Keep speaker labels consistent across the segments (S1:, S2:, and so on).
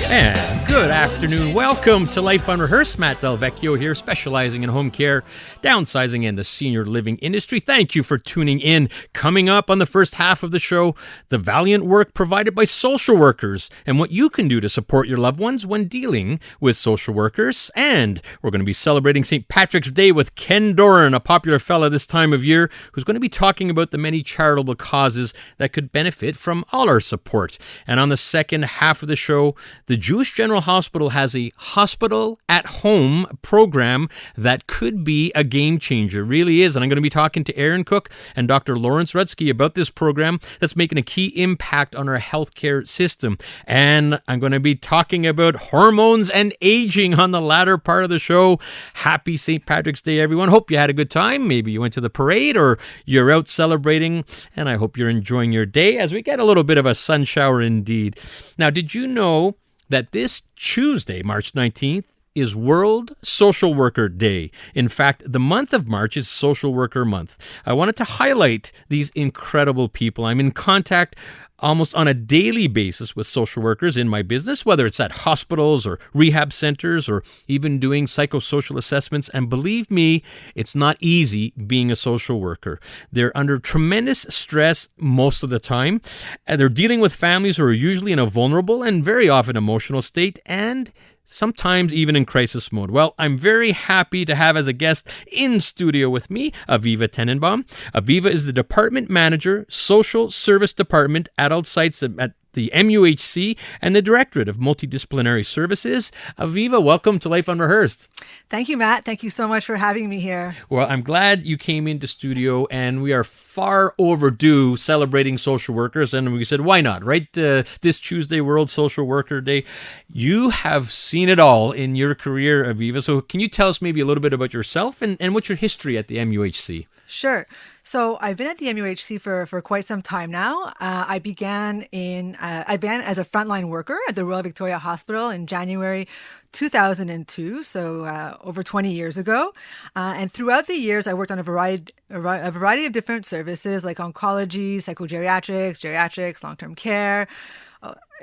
S1: And good afternoon. Welcome to Life Unrehearsed. Matt Del Vecchio here, specializing in home care, downsizing, and the senior living industry. Thank you for tuning in. Coming up on the first half of the show, the valiant work provided by social workers and what you can do to support your loved ones when dealing with social workers. And we're going to be celebrating St. Patrick's Day with Ken Doran, a popular fella this time of year, who's going to be talking about the many charitable causes that could benefit from all our support. And on the second half of the show, the Jewish General Hospital has a hospital at home program that could be a game changer. It really is. And I'm going to be talking to Aaron Cook and Dr. Lawrence Rutsky about this program that's making a key impact on our healthcare system. And I'm going to be talking about hormones and aging on the latter part of the show. Happy St. Patrick's Day, everyone. Hope you had a good time. Maybe you went to the parade or you're out celebrating. And I hope you're enjoying your day as we get a little bit of a sun shower indeed. Now, did you know that this Tuesday, March 19th, is World Social Worker Day? In fact, the month of March is Social Worker Month. I wanted to highlight these incredible people. I'm in contact almost on a daily basis with social workers in my business, whether it's at hospitals or rehab centers or even doing psychosocial assessments. And believe me, it's not easy being a social worker. They're under tremendous stress most of the time. And they're dealing with families who are usually in a vulnerable and very often emotional state, and sometimes even in crisis mode. Well, I'm very happy to have as a guest in studio with me, Aviva Tenenbaum. Aviva is the Department Manager, Social Service Department, Adult Sites at the MUHC, and the Directorate of Multidisciplinary Services. Aviva, welcome to Life Unrehearsed.
S2: Thank you, Matt. Thank you so much for having me here.
S1: Well, I'm glad you came into studio, and we are far overdue celebrating social workers, and we said, why not, right? This Tuesday, World Social Worker Day. You have seen it all in your career, Aviva, so can you tell us maybe a little bit about yourself and what's your history at the MUHC?
S2: Sure. So I've been at the MUHC for quite some time now. I began as a frontline worker at the Royal Victoria Hospital in January 2002, so over 20 years ago. And throughout the years, I worked on a variety of different services like oncology, psychogeriatrics, geriatrics, long-term care,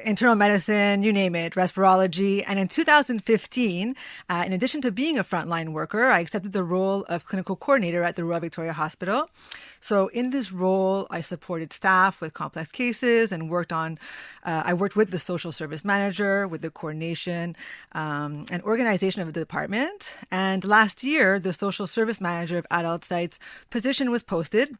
S2: internal medicine, you name it, respirology. And in 2015, in addition to being a frontline worker, I accepted the role of clinical coordinator at the Royal Victoria Hospital. So in this role, I supported staff with complex cases and I worked with the social service manager, with the coordination and organization of the department. And last year, the social service manager of adult sites position was posted.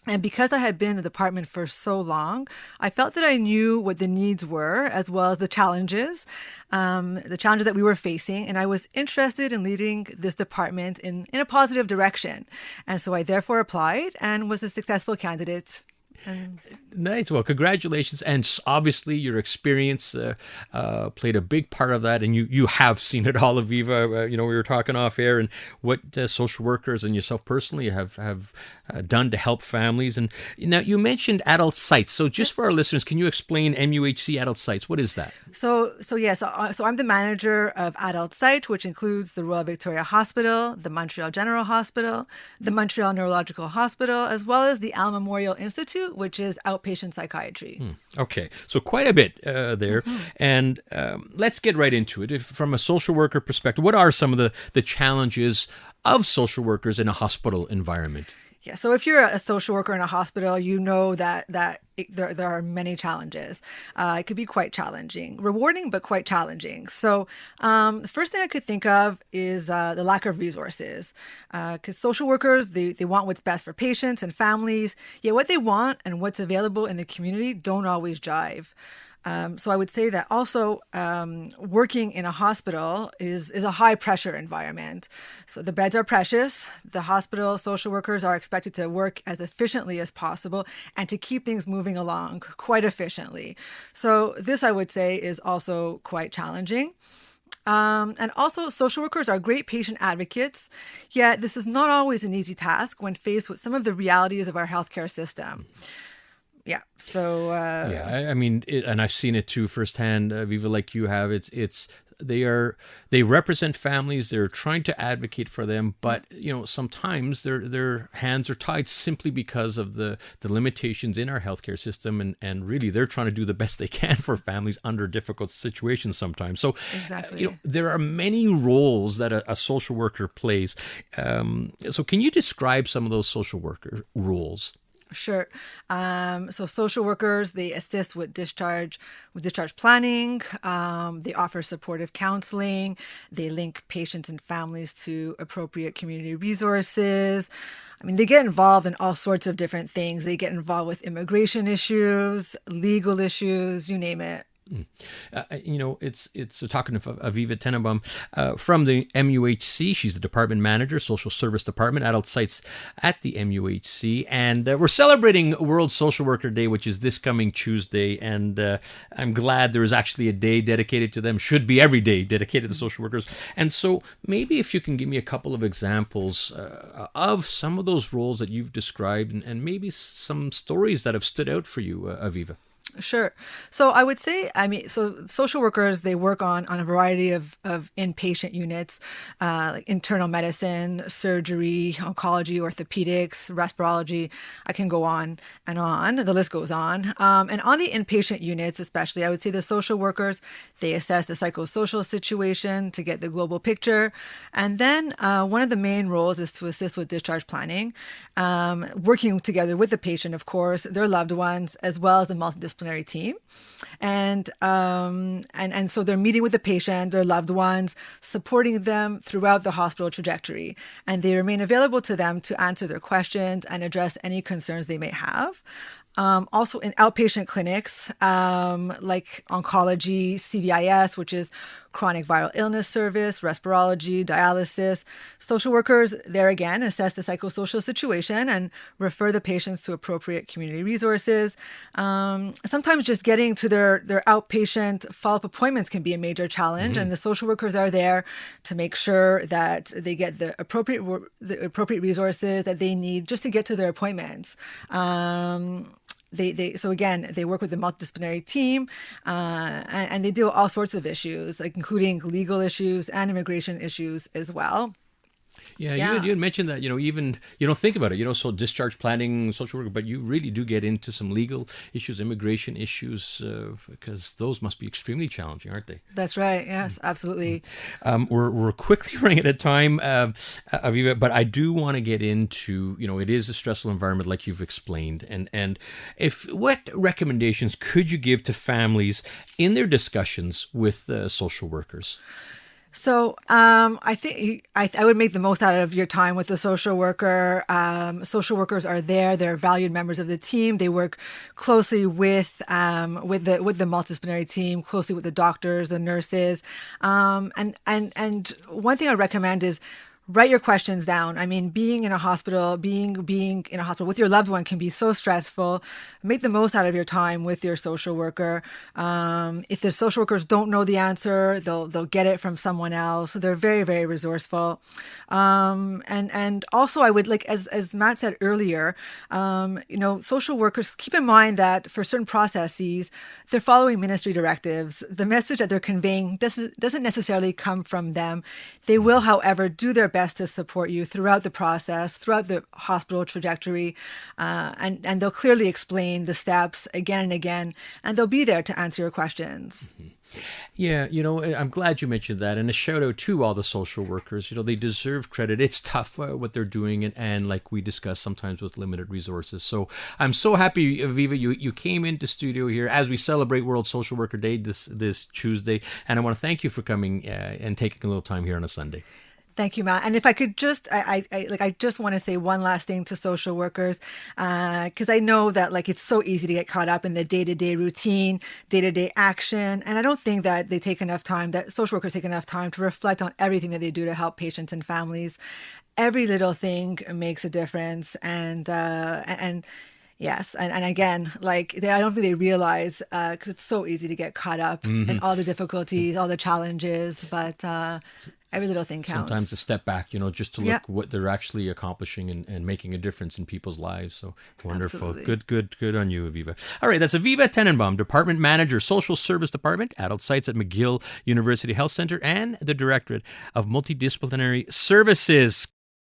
S2: And because I had been in the department for so long, I felt that I knew what the needs were, as well as the challenges that we were facing. And I was interested in leading this department in a positive direction. And so I therefore applied and was a successful candidate.
S1: Nice. Well, congratulations. And obviously your experience played a big part of that. And you have seen it all, Aviva. We were talking off air and what social workers and yourself personally have done to help families. And now you mentioned adult sites. So just for our listeners, can you explain MUHC adult sites? What is that? So
S2: I'm the manager of adult site, which includes the Royal Victoria Hospital, the Montreal General Hospital, the Montreal Neurological Hospital, as well as the Al Memorial Institute, which is outpatient psychiatry.
S1: Okay, so quite a bit there. Mm-hmm. And let's get right into it. From a social worker perspective, what are some of the challenges of social workers in a hospital environment?
S2: Yeah, so if you're a social worker in a hospital, you know that there are many challenges. It could be quite challenging, rewarding, but quite challenging. So the first thing I could think of is the lack of resources. Because social workers, they want what's best for patients and families, yet what they want and what's available in the community don't always jive. So I would say that also working in a hospital is a high pressure environment. So the beds are precious. The hospital social workers are expected to work as efficiently as possible and to keep things moving along quite efficiently. So this, I would say, is also quite challenging. And also, social workers are great patient advocates, yet this is not always an easy task when faced with some of the realities of our healthcare system. Yeah. So
S1: I mean, and I've seen it too firsthand, Viva, like you have. They represent families. They're trying to advocate for them, but sometimes their hands are tied simply because of the limitations in our healthcare system, and really they're trying to do the best they can for families under difficult situations sometimes. So
S2: exactly.
S1: there are many roles that a social worker plays. So can you describe some of those social worker roles?
S2: Sure. So social workers, they assist with discharge planning. They offer supportive counseling. They link patients and families to appropriate community resources. I mean, they get involved in all sorts of different things. They get involved with immigration issues, legal issues, you name it.
S1: It's talking of Aviva Tenenbaum from the MUHC. She's the department manager, social service department, adult sites at the MUHC, and we're celebrating World Social Worker Day, which is this coming Tuesday. And I'm glad there is actually a day dedicated to them. Should be every day dedicated to social workers. And so maybe if you can give me a couple of examples of some of those roles that you've described, and maybe some stories that have stood out for you, Aviva.
S2: Sure. So I would say, so social workers, they work on a variety of inpatient units, like internal medicine, surgery, oncology, orthopedics, respirology. I can go on and on. The list goes on. And on the inpatient units, especially, I would say the social workers, they assess the psychosocial situation to get the global picture. And then one of the main roles is to assist with discharge planning, working together with the patient, of course, their loved ones, as well as the multidisciplinary team. And so they're meeting with the patient, their loved ones, supporting them throughout the hospital trajectory. And they remain available to them to answer their questions and address any concerns they may have. Also in outpatient clinics, like oncology, CVIS, which is chronic viral illness service, respirology, dialysis, social workers, there again, assess the psychosocial situation and refer the patients to appropriate community resources. Sometimes just getting to their outpatient follow-up appointments can be a major challenge, and the social workers are there to make sure that they get the appropriate resources that they need just to get to their appointments. So again, they work with the multidisciplinary team, and they deal with all sorts of issues, like including legal issues and immigration issues as well.
S1: Yeah, you had mentioned that, even you don't think about it, so discharge planning, social work, but you really do get into some legal issues, immigration issues, because those must be extremely challenging, aren't they?
S2: That's right. Yes, absolutely.
S1: We're quickly running out of time, Aviva, but I do want to get into, it is a stressful environment like you've explained. And what recommendations could you give to families in their discussions with social workers?
S2: So I think I would make the most out of your time with the social worker. Social workers are there; they're valued members of the team. They work closely with the multidisciplinary team, closely with the doctors, the nurses, and one thing I recommend is write your questions down. I mean, being in a hospital with your loved one can be so stressful. Make the most out of your time with your social worker. If the social workers don't know the answer, they'll get it from someone else. So they're very, very resourceful. And also I would, like, as Matt said earlier, social workers, keep in mind that for certain processes, they're following ministry directives. The message that they're conveying doesn't necessarily come from them. They will, however, do their best to support you throughout the process, throughout the hospital trajectory, and they'll clearly explain the steps again and again, and they'll be there to answer your questions.
S1: Mm-hmm. Yeah, I'm glad you mentioned that, and a shout out to all the social workers. They deserve credit. It's tough what they're doing, and like we discussed, sometimes with limited resources. So I'm so happy, Aviva, you came into studio here as we celebrate World Social Worker Day this Tuesday, and I want to thank you for coming and taking a little time here on a Sunday.
S2: Thank you, Matt. And if I could just, I just want to say one last thing to social workers, because I know that it's so easy to get caught up in the day-to-day routine, day-to-day action, and I don't think that social workers take enough time to reflect on everything that they do to help patients and families. Every little thing makes a difference, and Yes, and again, like I don't think they realize because it's so easy to get caught up in all the difficulties, all the challenges, but every little thing counts.
S1: Sometimes to step back, just to look what they're actually accomplishing and making a difference in people's lives. So wonderful.
S2: Absolutely.
S1: Good on you, Aviva. All right, that's Aviva Tenenbaum, Department Manager, Social Service Department, Adult Sites at McGill University Health Centre, and the Directorate of Multidisciplinary Services.